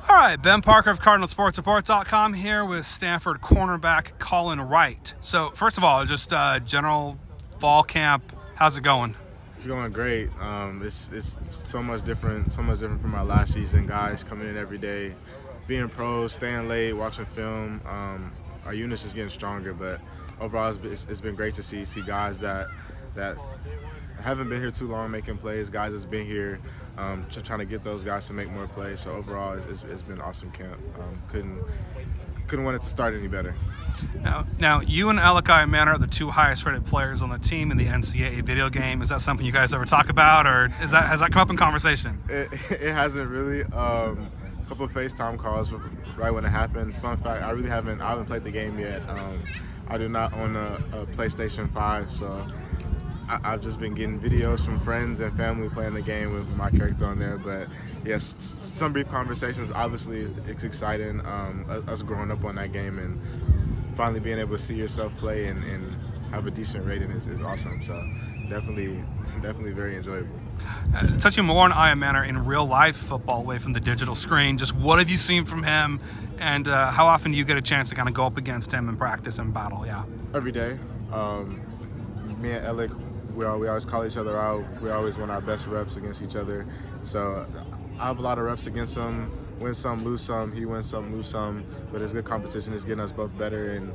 All right, Ben Parker of CardinalSportsReport.com here with Stanford cornerback Collin Wright. So, first of all, just general fall camp, how's it going? It's going great. It's so much different from our last season. Guys coming in every day, being pros, staying late, watching film. Our unit's just getting stronger, but overall it's been great to see guys that haven't been here too long making plays, guys that's been here trying to get those guys to make more plays. So overall it's been an awesome camp. Couldn't want it to start any better. Now you and Alakai Manor are the two highest rated players on the team in the NCAA video game. Is that something you guys ever talk about, or has that come up in conversation? It hasn't really. A couple of FaceTime calls right when it happened. Fun fact, I haven't played the game yet. I do not own a PlayStation 5, so I've just been getting videos from friends and family playing the game with my character on there. But yes, some brief conversations. Obviously, it's exciting. Us growing up on that game and finally being able to see yourself play and have a decent rating is awesome. So definitely very enjoyable. Touching more on Ian Manor in real life football away from the digital screen, just what have you seen from him, and how often do you get a chance to kind of go up against him and practice and battle? Yeah. Every day. Me and Alec, we always call each other out. We always want our best reps against each other. So I have a lot of reps against him. Win some, lose some. He wins some, lose some. But it's good competition. It's getting us both better. And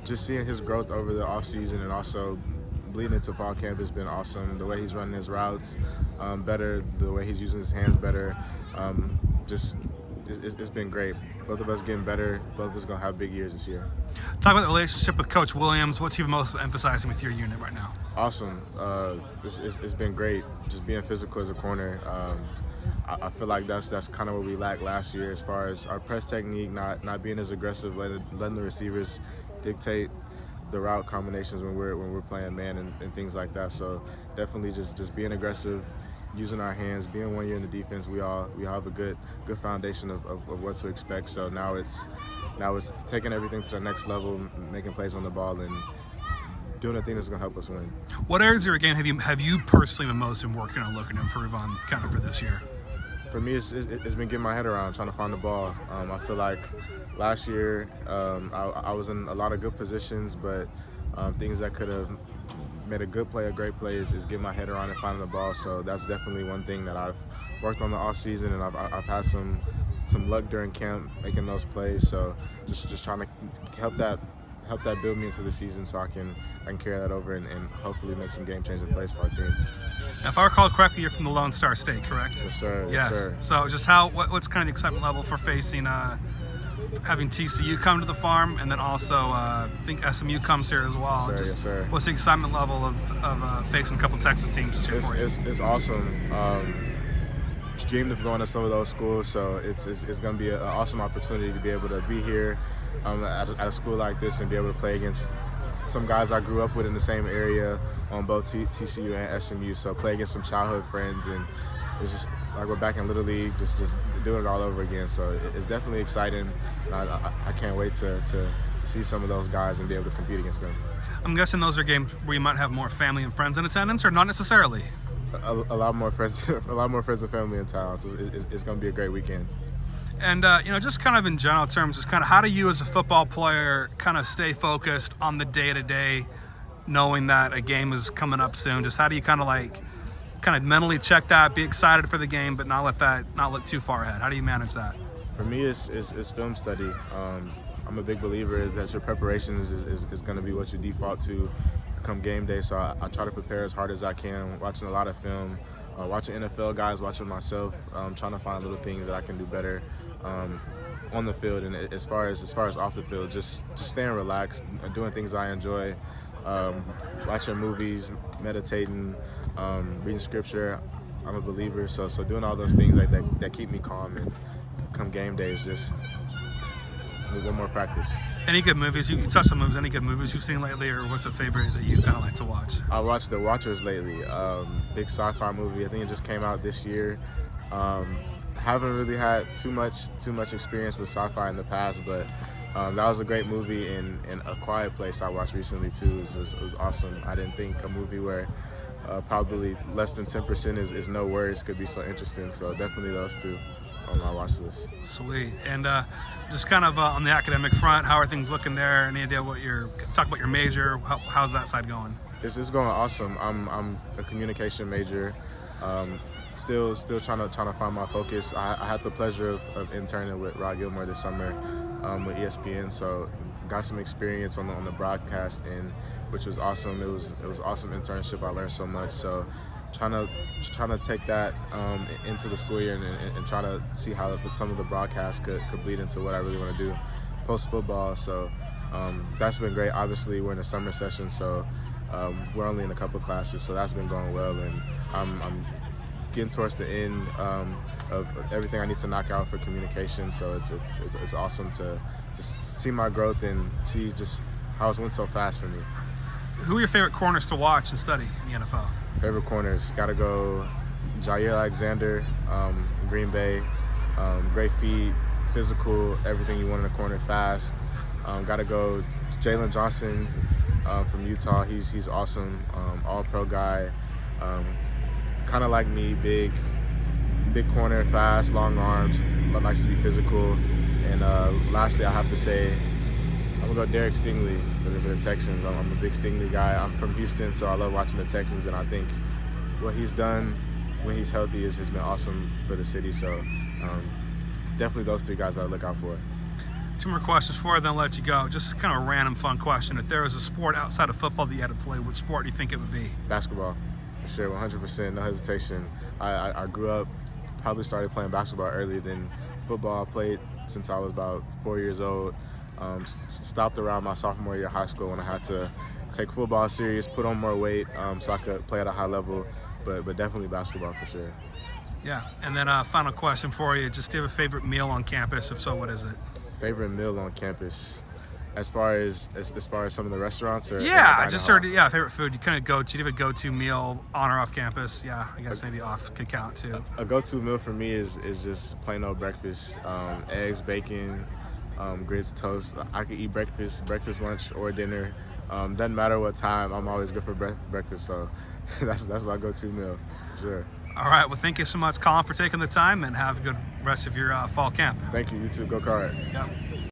just seeing his growth over the offseason and also bleeding into fall camp has been awesome. The way he's running his routes better, the way he's using his hands better. It's been great. Both of us getting better. Both of us going to have big years this year. Talk about the relationship with Coach Williams. What's he most emphasizing with your unit right now? Awesome. It's been great. Just being physical as a corner. I feel like that's kind of what we lacked last year as far as our press technique, not being as aggressive, letting the receivers dictate the route combinations when we're playing man and things like that. So definitely just being aggressive, using our hands, being 1 year in the defense. We all have a good foundation of what to expect. So now it's taking everything to the next level, making plays on the ball and doing the thing that's going to help us win. What areas of your game have you personally the most been working on, looking to improve on kind of for this year? For me, it's been getting my head around, trying to find the ball. I feel like last year I was in a lot of good positions, but things that could have made a good play, a great play is getting my head around and finding the ball. So that's definitely one thing that I've worked on the off season, and I've had some luck during camp making those plays. So just trying to help that build me into the season so I can carry that over and hopefully make some game-changing plays for our team. If I recall correctly, you're from the Lone Star State, correct? Yes, sir. Yes. Yes, sir. So just what's kind of the excitement level for facing having TCU come to the farm, and then also I think SMU comes here as well. Yes, sir. Yes, sir. What's the excitement level of facing a couple Texas teams this year for you? It's awesome. Just dreamed of going to some of those schools, so it's going to be an awesome opportunity to be able to be here at a school like this and be able to play against some guys I grew up with in the same area on both TCU and SMU. So play against some childhood friends, and it's just like we're back in Little League, just doing it all over again. So it's definitely exciting. I can't wait to see some of those guys and be able to compete against them. I'm guessing those are games where you might have more family and friends in attendance, or not necessarily? A lot more friends, and family in town. So it's going to be a great weekend. And, just kind of in general terms, just kind of how do you as a football player kind of stay focused on the day-to-day, knowing that a game is coming up soon? Just how do you kind of mentally check that, be excited for the game, but not look too far ahead? How do you manage that? For me, it's film study. I'm a big believer that your preparation is going to be what you default to come game day. So I try to prepare as hard as I can, watching a lot of film, watching NFL guys, watching myself, trying to find little things that I can do better on the field, and as far as off the field, just staying relaxed, doing things I enjoy, watching movies, meditating, reading scripture. I'm a believer, so doing all those things that keep me calm, and come game day is just one more practice. Any good movies? You touched on movies. Any good movies you've seen lately, or what's a favorite that you kind of like to watch? I watched The Watchers lately. Big sci-fi movie. I think it just came out this year. Haven't really had too much experience with sci-fi in the past, but that was a great movie. And A Quiet Place I watched recently too. It was awesome. I didn't think a movie where probably less than 10% is no words could be so interesting. So definitely those two. on my watch list. Sweet. And just kind of on the academic front, how are things looking there? Any idea what talk about your major? How's that side going? It's going awesome. I'm a communication major. Still trying to find my focus. I had the pleasure of interning with Rod Gilmore this summer with ESPN, so got some experience on the broadcast end, which was awesome. It was awesome internship. I learned so much. So trying to take that into the school year and try to see how some of the broadcasts could bleed into what I really want to do post football. So that's been great. Obviously, we're in a summer session, so we're only in a couple classes, so that's been going well, and I'm getting towards the end of everything I need to knock out for communication. So it's awesome to see my growth and see just how it's went so fast for me. Who are your favorite corners to watch and study in the NFL? Favorite corners, gotta go Jair Alexander, Green Bay. Great feet, physical, everything you want in a corner, fast. Gotta go Jalen Johnson from Utah. He's awesome, all-pro guy. Kind of like me, big corner, fast, long arms, but likes to be physical. And lastly, I have to say, I'm gonna go Derek Stingley for the Texans. I'm a big Stingley guy. I'm from Houston, so I love watching the Texans, and I think what he's done when he's healthy has been awesome for the city. So definitely those three guys I look out for. Two more questions before I then let you go. Just kind of a random fun question. If there was a sport outside of football that you had to play, what sport do you think it would be? Basketball, for sure, 100%, no hesitation. I grew up, probably started playing basketball earlier than football. I played since I was about 4 years old. Stopped around my sophomore year of high school when I had to take football serious, put on more weight so I could play at a high level, but definitely basketball for sure. Yeah, and then final question for you. Just do you have a favorite meal on campus? If so, what is it? Favorite meal on campus? As far as some of the restaurants? Or yeah, I just heard, favorite food you kind of go to. Do you have a go-to meal on or off campus? Yeah, I guess maybe off could count too. A go-to meal for me is just plain old breakfast. Eggs, bacon, grits, toast. I could eat breakfast, lunch, or dinner. Doesn't matter what time. I'm always good for breakfast, so that's my go-to meal. Sure. All right. Well, thank you so much, Collin, for taking the time, and have a good rest of your fall camp. Thank you. You too. Go Card. Yep.